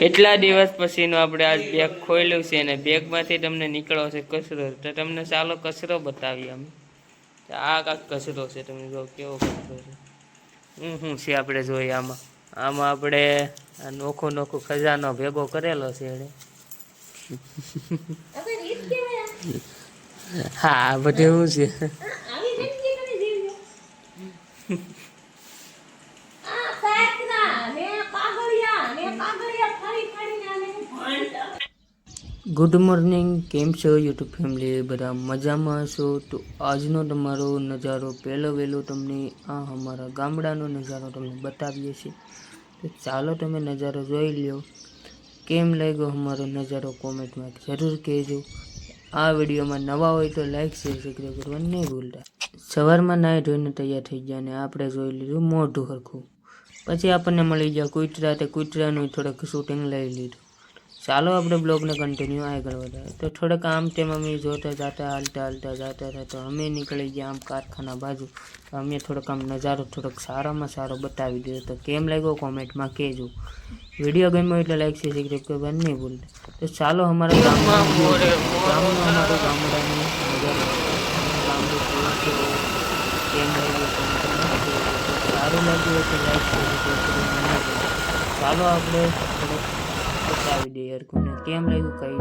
કેટલા દિવસ પછીનું આપણે આજ બેગ ખોલ્યું છે અને બેગમાંથી તમને નીકળો છે કચરો. તો તમને ચાલો કચરો બતાવીએ અમે. આ કાંક કચરો છે, તમે જો કેવો કચરો છે. શું છે આપણે જોઈએ આમાં આપણે નોખો નોખો ખજાનો ભેગો કરેલો છે એને. હા બધું શું છે. ગુડ મોર્નિંગ, કેમ છો યુટ્યુબ ફેમિલી? બધા મજામાં હશો? તો આજનો તમારો નજારો પહેલો વહેલો તમને અમારા ગામડાનો નજારો તમને બતાવીએ છીએ. તો ચાલો તમે નજારો જોઈ લ્યો. કેમ લાગ્યો અમારો નજારો કોમેન્ટમાં જરૂર કહેજો. આ વિડીયોમાં નવા હોય તો લાઈક શેર સબસ્ક્રાઈબ કરવાનું નહીં ભૂલતા. સવારમાં નાહી ધોઈને તૈયાર થઈ ગયા અને આપણે જોઈ લીધું મોઢું હરખું. પછી આપણને મળી ગયા કૂતરાનું થોડુંક શૂટિંગ લઈ લીધું. ચાલો આપણે બ્લોગને કન્ટિન્યુ આગળ વધારે. તો થોડુંક આમ તેમ અમે જોતા જતા હાલતા જતા હતા. તો અમે નીકળી ગયા આમ કારખાના બાજુ. તો અમે થોડોક આમ નજારો થોડોક સારામાં સારો બતાવી દીધો. તો કેમ લાગ્યો કોમેન્ટમાં કહેજો. વિડીયો ગમ્યો એટલે લાઈક છે સબસ્ક્રાઈબ કરવાનું નહીં ભૂલતા. તો ચાલો અમારા ગામડાનું નજારો કેમ લાગ્યો સારું લાગ્યું તો લાઈક છે ચાલો આપણે થોડોક બતાવી દઈએ હરખું કેમ લાગ્યું કઈ.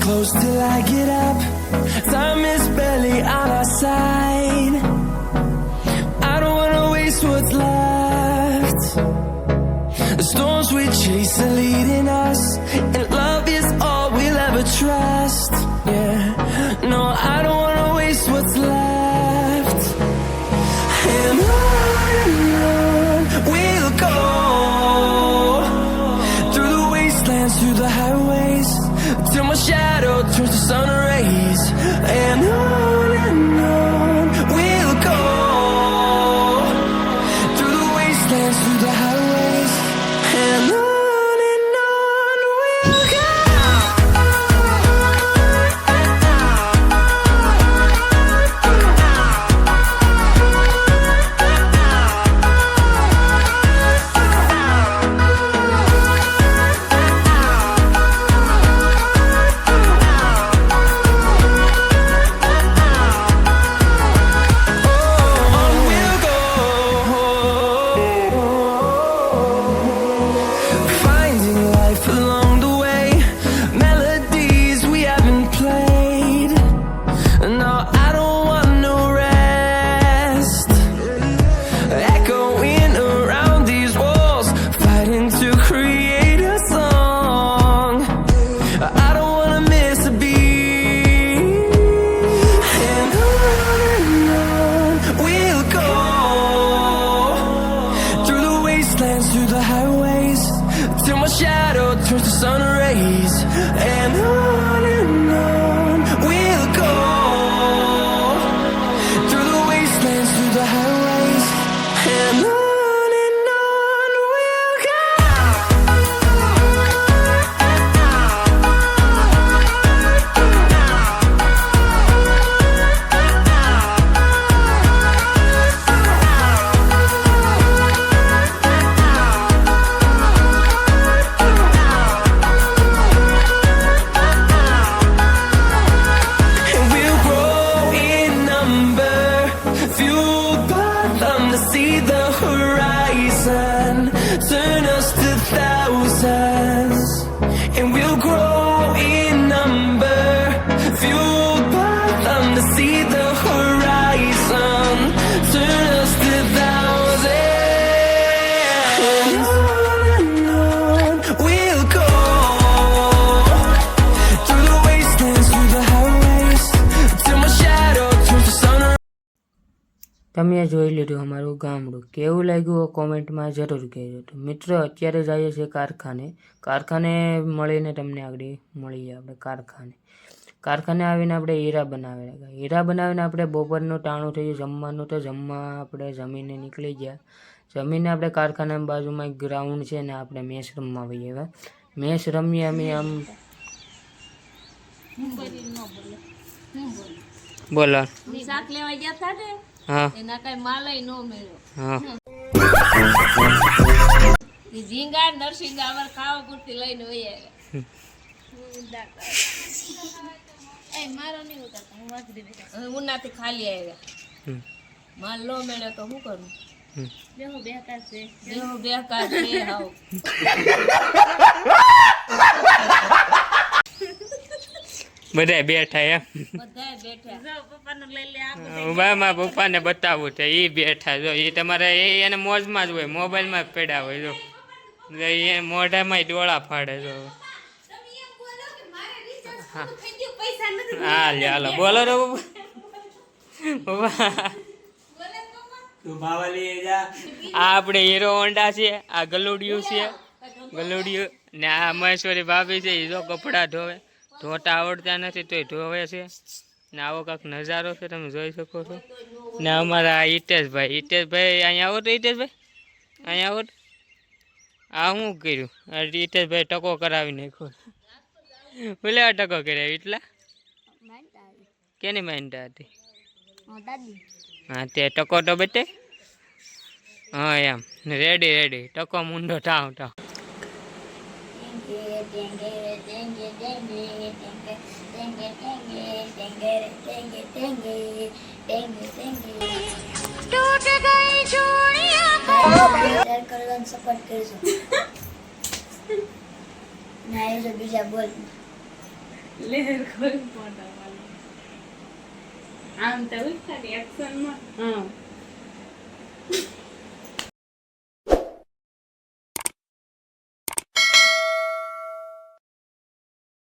Close till I get up. Time is barely on our side. I don't wanna waste what's left. The storms we chase are leading us, and love is all we'll ever trust. Yeah, no, I don't wanna waste what's left. And on we'll go, through the wastelands, through the highways, till my shadow turns to sun rays. And on we'll go, through the wastelands, through the highways. And on we'll go. Through the highways, till my shadow turns to sun rays. And on we'll go, through the wastelands, through the highways. And on we'll go. Turn us to thousands, and we'll grow in number, fueled by them to see the horizon. Turn us to thousands, and on we'll go, through the wastelands, through the highways, till my shadow turns to sun. તમે જોઈ લીધું અમારું ગામડું. કેવું લાગ્યું કોમેન્ટમાં જરૂર કહેજો. તો મિત્રો અત્યારે જઈએ છીએ કારખાને મળીને તમને આગળ મળીએ આપણે કારખાને આવીને આપણે હીરા બનાવીને આપણે બપોરનું ટાણું થયું જમવાનું. તો જમવા આપણે જમીને નીકળી ગયા. જમીને આપણે કારખાના બાજુમાં એક ગ્રાઉન્ડ છે ને આપણે મેચ રમવા આવીએ. મેચ રમીએ અમે આમ બોલો શાક લેવા ગયા હતા ને હા એના કઈ માલય નો મળ્યો. હા ઝીંગા નરસિંગા અમારે ખાવા પૂરતી લઈને વહી આવ્યા. ઉનાથી ખાલી આવ્યા. માલ નો મળ્યો તો શું કરું? દેહો બેકાર છે હાવ. બધા બેઠા એમ બધાય બેઠા. પપ્પાનું લઈ લે મારા પપ્પાને બતાવવું છે એ બેઠા જો એ તમારે એને મોજમાં જ હોય મોબાઈલમાં જ પડ્યા હોય જો એ મોઢામાં ડોળા ફાડે જો હા લે હાલો બોલો રે પપ્પા આ આપણે હીરો હોન્ડા છે આ ગલુડિયું છે ગલુડિયું ને આ મહેશ્વરી ભાભી છે એ જો કપડાં ધોવે ધોતા આવડતા નથી તોય ધોવે છે ને આવો કાંક નજારો છે તમે જોઈ શકો છો ને અમારા હિતેશભાઈ અહીંયા આવો તો હિતેશભાઈ અહીંયા આવો આ શું કર્યું આ હિતેશભાઈ ટકો કરાવી નાખ્યો બોલે આ ટકો કર્યા એટલા કેની માનતા હતી હા તે ટકો તો બતે હા એમ રેડી ટકો મુંડો ટાવ ટાવ સપોર્ટ કરીશું ના એ જો બીજા બોલ લહેર ખોઈ પોતા વાળી આમ તો ઉઠાડી એક્શન માં